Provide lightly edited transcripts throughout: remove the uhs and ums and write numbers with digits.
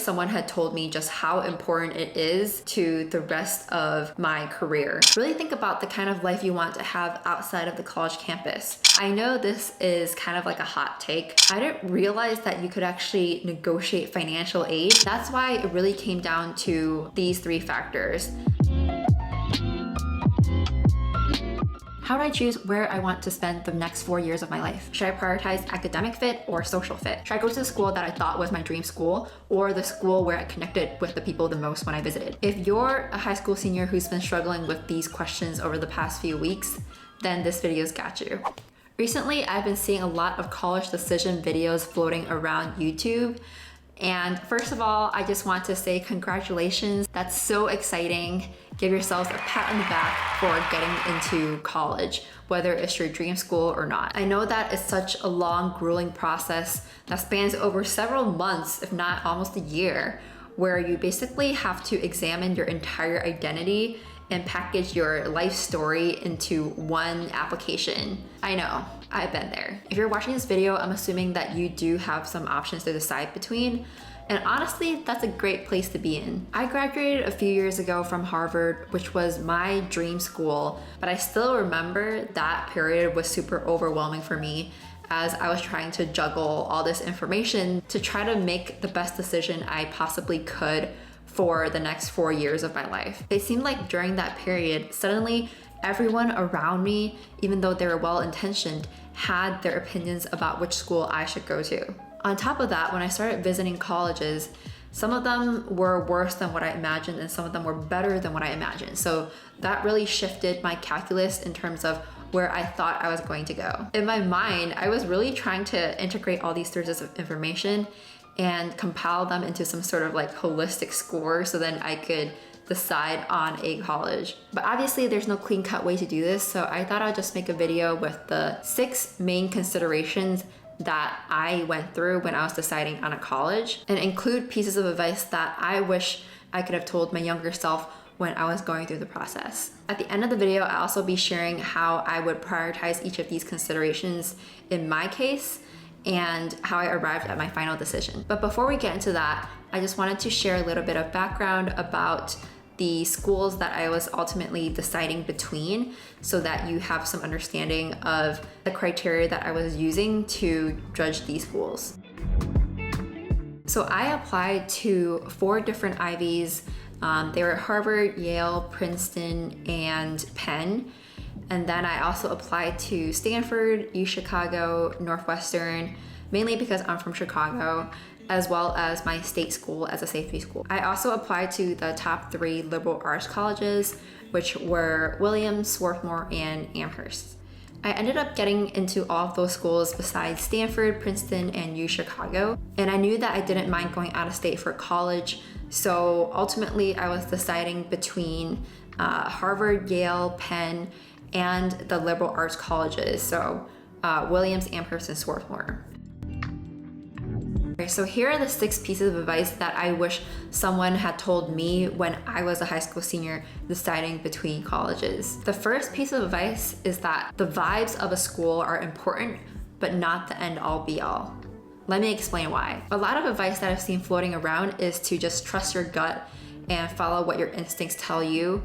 Someone had told me just how important it is to the rest of my career. Really think about the kind of life you want to have outside of the college campus. I know this is kind of like a hot take. I didn't realize that you could actually negotiate financial aid. That's why it really came down to these 3 factors. How do I choose where I want to spend the next 4 years of my life? Should I prioritize academic fit or social fit? Should I go to the school that I thought was my dream school or the school where I connected with the people the most when I visited? If you're a high school senior who's been struggling with these questions over the past few weeks, then this video's got you. Recently, I've been seeing a lot of college decision videos floating around YouTube. And first of all, I just want to say congratulations. That's so exciting. Give yourselves a pat on the back for getting into college, whether it's your dream school or not. I know that it's such a long, grueling process that spans over several months, if not almost a year, where you basically have to examine your entire identity and package your life story into one application. I know, I've been there. If you're watching this video, I'm assuming that you do have some options to decide between. And honestly, that's a great place to be in. I graduated a few years ago from Harvard, which was my dream school, but I still remember that period was super overwhelming for me as I was trying to juggle all this information to try to make the best decision I possibly could for the next 4 years of my life. It seemed like during that period, suddenly everyone around me, even though they were well-intentioned, had their opinions about which school I should go to. On top of that, when I started visiting colleges, some of them were worse than what I imagined and some of them were better than what I imagined. So that really shifted my calculus in terms of where I thought I was going to go. In my mind, I was really trying to integrate all these sources of information and compile them into some sort of like holistic score so then I could decide on a college. But obviously there's no clean-cut way to do this, so I thought I'd just make a video with the 6 main considerations that I went through when I was deciding on a college and include pieces of advice that I wish I could have told my younger self when I was going through the process. At the end of the video, I'll also be sharing how I would prioritize each of these considerations in my case and how I arrived at my final decision. But before we get into that, I just wanted to share a little bit of background about the schools that I was ultimately deciding between so that you have some understanding of the criteria that I was using to judge these schools. So I applied to 4 different Ivies. They were Harvard, Yale, Princeton, and Penn. And then I also applied to Stanford, UChicago, Northwestern, mainly because I'm from Chicago, as well as my state school as a safety school. I also applied to the top 3 liberal arts colleges, which were Williams, Swarthmore, and Amherst. I ended up getting into all of those schools besides Stanford, Princeton, and UChicago. And I knew that I didn't mind going out of state for college. So ultimately I was deciding between Harvard, Yale, Penn, and the liberal arts colleges. So Williams, Amherst, and Swarthmore. So here are the 6 pieces of advice that I wish someone had told me when I was a high school senior deciding between colleges. The first piece of advice is that the vibes of a school are important, but not the end all be all. Let me explain why. A lot of advice that I've seen floating around is to just trust your gut and follow what your instincts tell you.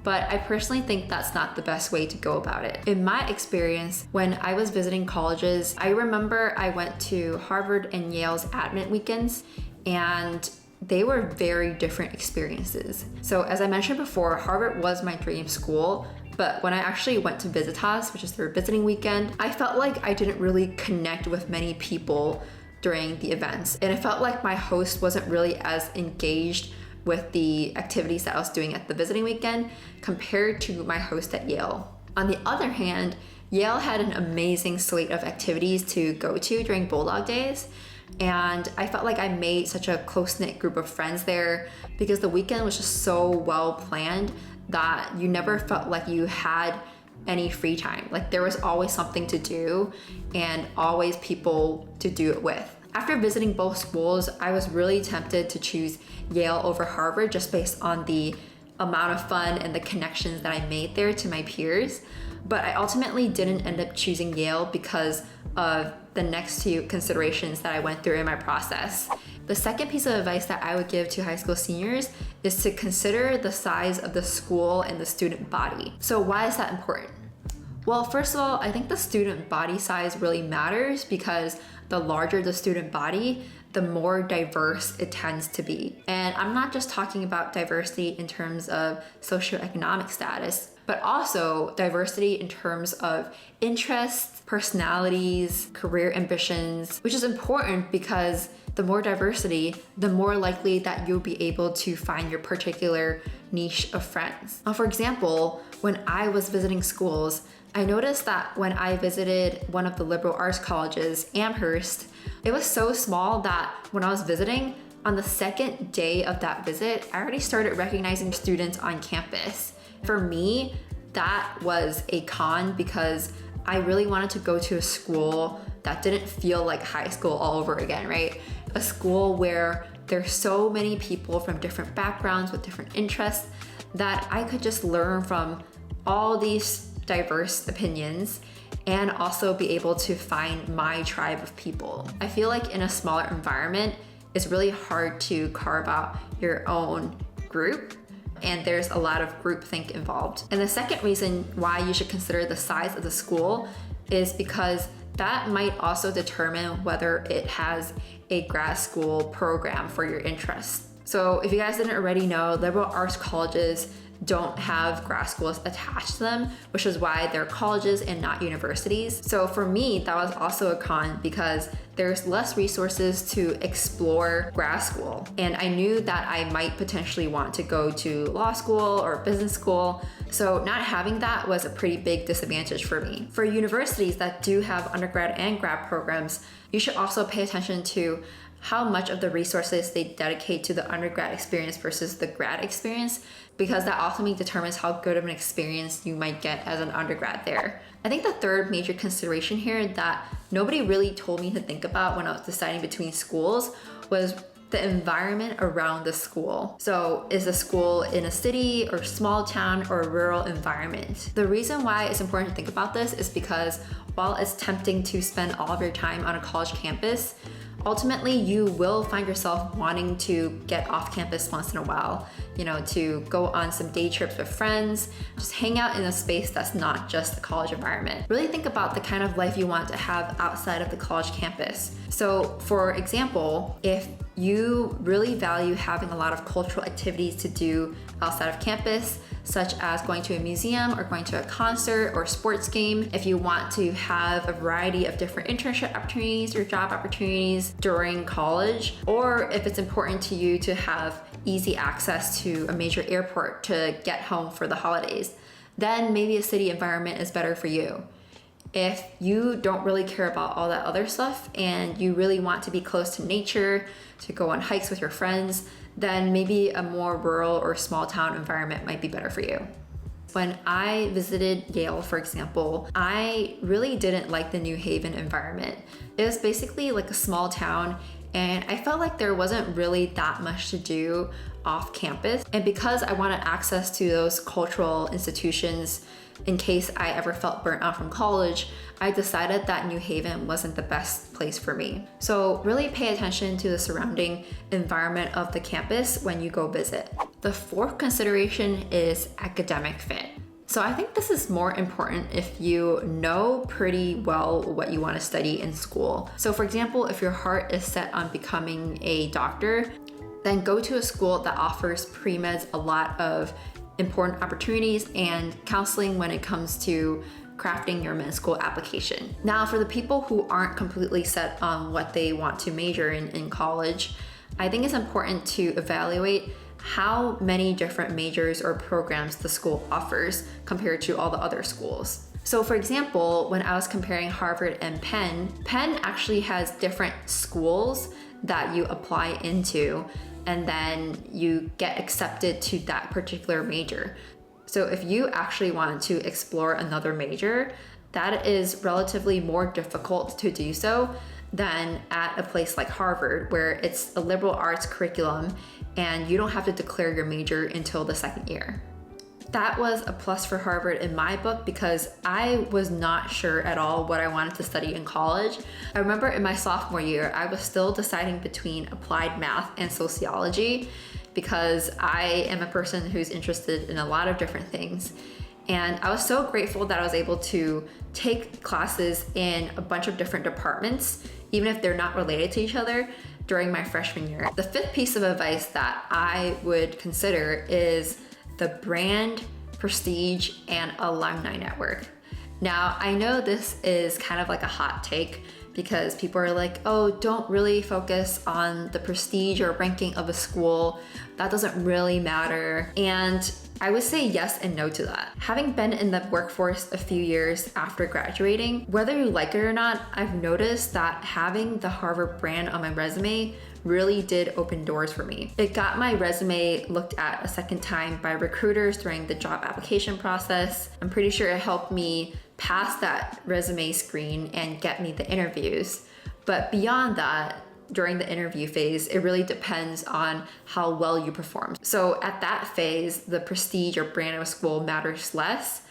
But I personally think that's not the best way to go about it. In my experience, when I was visiting colleges, I remember I went to Harvard and Yale's admit weekends, and they were very different experiences. So as I mentioned before, Harvard was my dream school, but when I actually went to Visitas, which is their visiting weekend, I felt like I didn't really connect with many people during the events. And it felt like my host wasn't really as engaged with the activities that I was doing at the visiting weekend compared to my host at Yale. On the other hand, Yale had an amazing slate of activities to go to during Bulldog Days, and I felt like I made such a close-knit group of friends there because the weekend was just so well planned that you never felt like you had any free time. Like there was always something to do and always people to do it with. After visiting both schools, I was really tempted to choose Yale over Harvard just based on the amount of fun and the connections that I made there to my peers. But I ultimately didn't end up choosing Yale because of the next 2 considerations that I went through in my process. The second piece of advice that I would give to high school seniors is to consider the size of the school and the student body. So why is that important? Well, first of all, I think the student body size really matters because the larger the student body, the more diverse it tends to be. And I'm not just talking about diversity in terms of socioeconomic status, but also diversity in terms of interests, personalities, career ambitions, which is important because the more diversity, the more likely that you'll be able to find your particular niche of friends. Now, for example, when I was visiting schools, I noticed that when I visited one of the liberal arts colleges, Amherst, it was so small that when I was visiting, on the second day of that visit, I already started recognizing students on campus. For me, that was a con because I really wanted to go to a school that didn't feel like high school all over again, right? A school where there's so many people from different backgrounds with different interests that I could just learn from all these diverse opinions and also be able to find my tribe of people. I feel like in a smaller environment, it's really hard to carve out your own group, and there's a lot of groupthink involved. And the second reason why you should consider the size of the school is because that might also determine whether it has a grad school program for your interests. So if you guys didn't already know, liberal arts colleges don't have grad schools attached to them, which is why they're colleges and not universities. So for me, that was also a con because there's less resources to explore grad school. And I knew that I might potentially want to go to law school or business school. So not having that was a pretty big disadvantage for me. For universities that do have undergrad and grad programs, you should also pay attention to how much of the resources they dedicate to the undergrad experience versus the grad experience, because that ultimately determines how good of an experience you might get as an undergrad there. I think the third major consideration here that nobody really told me to think about when I was deciding between schools was the environment around the school. So is the school in a city or small town or a rural environment? The reason why it's important to think about this is because while it's tempting to spend all of your time on a college campus, ultimately you will find yourself wanting to get off campus once in a while, to go on some day trips with friends, just hang out in a space that's not just the college environment. Really think about the kind of life you want to have outside of the college campus. So for example, if you really value having a lot of cultural activities to do outside of campus, such as going to a museum or going to a concert or sports game, if you want to have a variety of different internship opportunities or job opportunities during college, or if it's important to you to have easy access to a major airport to get home for the holidays, then maybe a city environment is better for you. If you don't really care about all that other stuff and you really want to be close to nature, to go on hikes with your friends, then maybe a more rural or small town environment might be better for you. When I visited Yale, for example, I really didn't like the New Haven environment. It was basically like a small town, and I felt like there wasn't really that much to do off campus. And because I wanted access to those cultural institutions in case I ever felt burnt out from college, I decided that New Haven wasn't the best place for me. So really pay attention to the surrounding environment of the campus when you go visit. The fourth consideration is academic fit. So I think this is more important if you know pretty well what you want to study in school. So for example, if your heart is set on becoming a doctor, then go to a school that offers pre-meds a lot of important opportunities and counseling when it comes to crafting your med school application. Now, for the people who aren't completely set on what they want to major in college, I think it's important to evaluate how many different majors or programs the school offers compared to all the other schools. So for example, when I was comparing Harvard and Penn actually has different schools that you apply into, and then you get accepted to that particular major. So if you actually want to explore another major, that is relatively more difficult to do so than at a place like Harvard, where it's a liberal arts curriculum and you don't have to declare your major until the second year. That was a plus for Harvard in my book because I was not sure at all what I wanted to study in college. I remember in my sophomore year, I was still deciding between applied math and sociology because I am a person who's interested in a lot of different things. And I was so grateful that I was able to take classes in a bunch of different departments, even if they're not related to each other, during my freshman year. The fifth piece of advice that I would consider is the brand, prestige, and alumni network. Now, I know this is kind of like a hot take because people are like, oh, don't really focus on the prestige or ranking of a school. That doesn't really matter. And I would say yes and no to that. Having been in the workforce a few years after graduating, whether you like it or not, I've noticed that having the Harvard brand on my resume really did open doors for me. It got my resume looked at a second time by recruiters during the job application process. I'm pretty sure it helped me pass that resume screen and get me the interviews. But beyond that, during the interview phase, it really depends on how well you perform. So at that phase, the prestige or brand of a school matters less,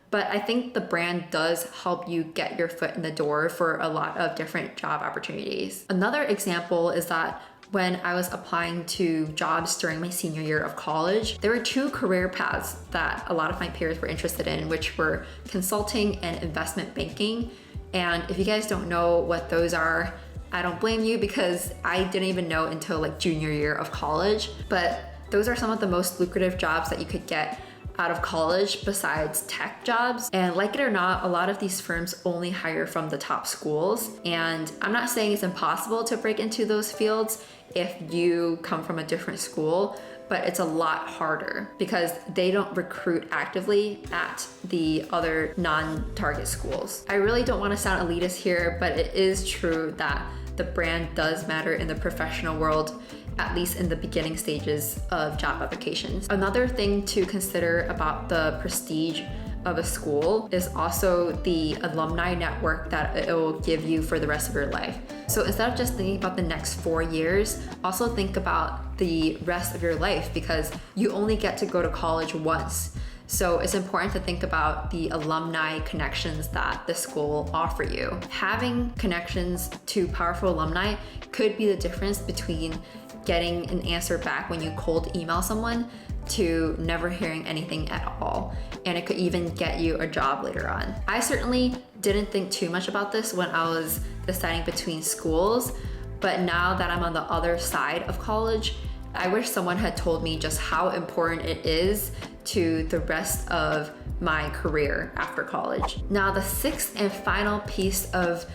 but I think the brand does help you get your foot in the door for a lot of different job opportunities. Another example is that when I was applying to jobs during my senior year of college, there were two career paths that a lot of my peers were interested in, which were consulting and investment banking. And if you guys don't know what those are, I don't blame you because I didn't even know until like junior year of college. But those are some of the most lucrative jobs that you could get out of college besides tech jobs. And like it or not, a lot of these firms only hire from the top schools. And I'm not saying it's impossible to break into those fields if you come from a different school, but it's a lot harder because they don't recruit actively at the other non-target schools. I really don't want to sound elitist here, but it is true that the brand does matter in the professional world, at least in the beginning stages of job applications. Another thing to consider about the prestige of a school is also the alumni network that it will give you for the rest of your life. So instead of just thinking about the next 4 years, also think about the rest of your life because you only get to go to college once. So it's important to think about the alumni connections that the school will offer you. Having connections to powerful alumni could be the difference between getting an answer back when you cold email someone to never hearing anything at all. And it could even get you a job later on. I certainly didn't think too much about this when I was deciding between schools, but now that I'm on the other side of college, I wish someone had told me just how important it is to the rest of my career after college. Now, the sixth and final piece of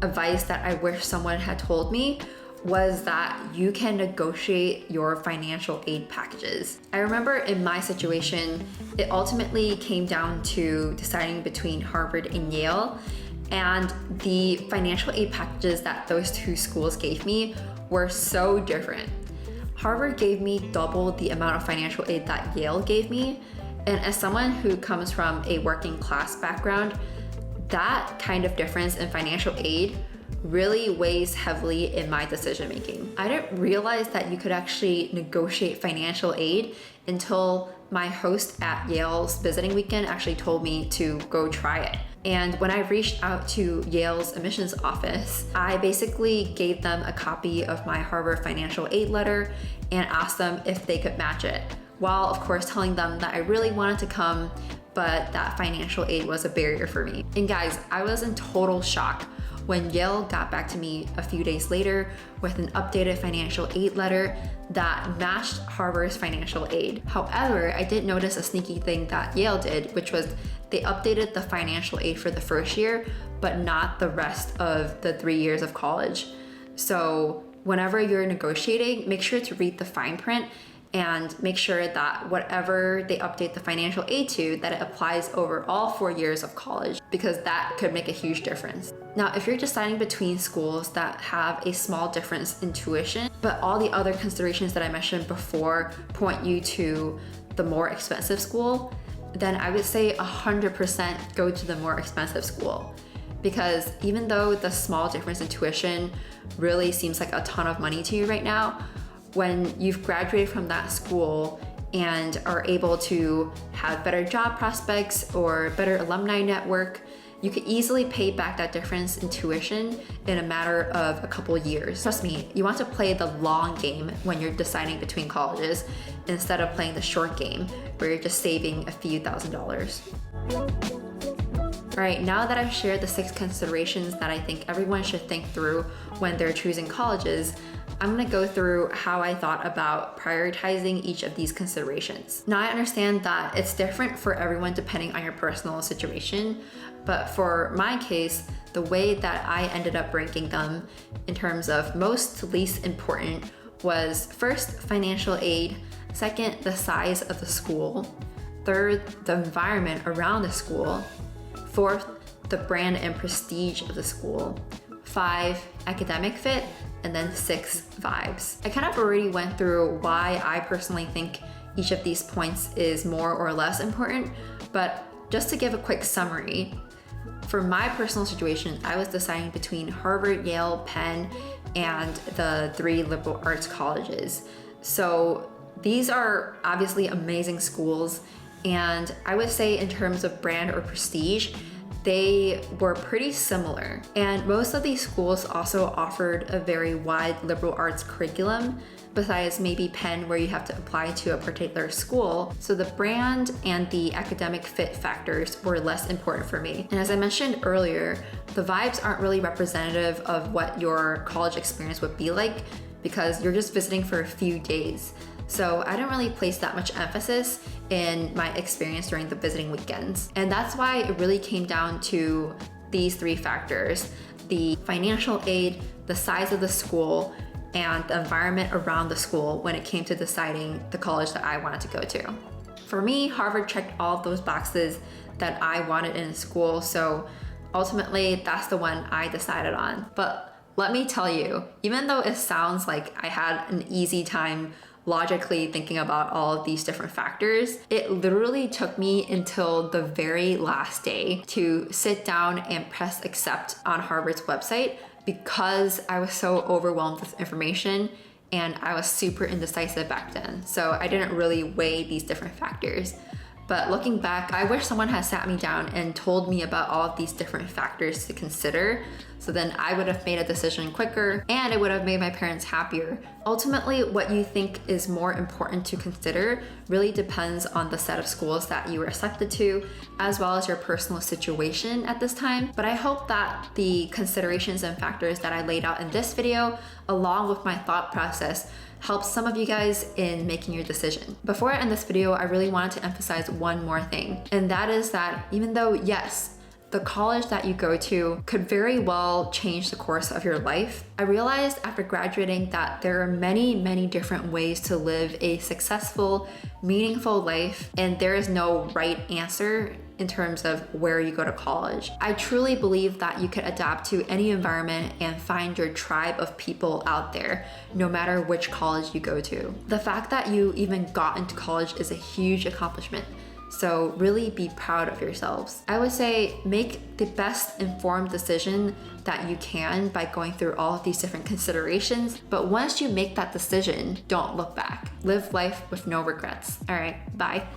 advice that I wish someone had told me was that you can negotiate your financial aid packages. I remember in my situation, it ultimately came down to deciding between Harvard and Yale, and the financial aid packages that those two schools gave me were so different. Harvard gave me double the amount of financial aid that Yale gave me, and as someone who comes from a working class background, that kind of difference in financial aid really weighs heavily in my decision making. I didn't realize that you could actually negotiate financial aid until my host at Yale's visiting weekend actually told me to go try it. And when I reached out to Yale's admissions office, I basically gave them a copy of my Harvard financial aid letter and asked them if they could match it, while of course telling them that I really wanted to come, but that financial aid was a barrier for me. And guys, I was in total shock when Yale got back to me a few days later with an updated financial aid letter that matched Harvard's financial aid. However, I did notice a sneaky thing that Yale did, which was they updated the financial aid for the first year, but not the rest of the 3 years of college. So whenever you're negotiating, make sure to read the fine print and make sure that whatever they update the financial aid to, that it applies over all 4 years of college, because that could make a huge difference. Now, if you're deciding between schools that have a small difference in tuition, but all the other considerations that I mentioned before point you to the more expensive school, then I would say 100% go to the more expensive school. Because even though the small difference in tuition really seems like a ton of money to you right now, when you've graduated from that school and are able to have better job prospects or better alumni network, you could easily pay back that difference in tuition in a matter of a couple years. Trust me, you want to play the long game when you're deciding between colleges instead of playing the short game where you're just saving a few $1,000s. All right, now that I've shared the 6 considerations that I think everyone should think through when they're choosing colleges, I'm gonna go through how I thought about prioritizing each of these considerations. Now I understand that it's different for everyone depending on your personal situation, but for my case, the way that I ended up ranking them in terms of most to least important was first, financial aid, second, the size of the school, third, the environment around the school, fourth, the brand and prestige of the school, 5, academic fit, and then 6, vibes. I kind of already went through why I personally think each of these points is more or less important, but just to give a quick summary, for my personal situation, I was deciding between Harvard, Yale, Penn, and the 3 liberal arts colleges. So these are obviously amazing schools, and I would say in terms of brand or prestige, they were pretty similar. And most of these schools also offered a very wide liberal arts curriculum, besides maybe Penn where you have to apply to a particular school. So the brand and the academic fit factors were less important for me. And as I mentioned earlier, the vibes aren't really representative of what your college experience would be like because you're just visiting for a few days. So I didn't really place that much emphasis in my experience during the visiting weekends. And that's why it really came down to these 3 factors: the financial aid, the size of the school, and the environment around the school when it came to deciding the college that I wanted to go to. For me, Harvard checked all of those boxes that I wanted in a school, so ultimately that's the one I decided on. But let me tell you, even though it sounds like I had an easy time logically thinking about all of these different factors, it literally took me until the very last day to sit down and press accept on Harvard's website because I was so overwhelmed with information and I was super indecisive back then. So I didn't really weigh these different factors. But looking back, I wish someone had sat me down and told me about all of these different factors to consider, so then I would have made a decision quicker and it would have made my parents happier. Ultimately, what you think is more important to consider really depends on the set of schools that you were accepted to, as well as your personal situation at this time. But I hope that the considerations and factors that I laid out in this video, along with my thought process, helps some of you guys in making your decision. Before I end this video, I really wanted to emphasize one more thing, and that is that even though, yes, the college that you go to could very well change the course of your life, I realized after graduating that there are many, many different ways to live a successful, meaningful life, and there is no right answer in terms of where you go to college. I truly believe that you could adapt to any environment and find your tribe of people out there, no matter which college you go to. The fact that you even got into college is a huge accomplishment. So really be proud of yourselves. I would say make the best informed decision that you can by going through all of these different considerations. But once you make that decision, don't look back. Live life with no regrets. All right, bye.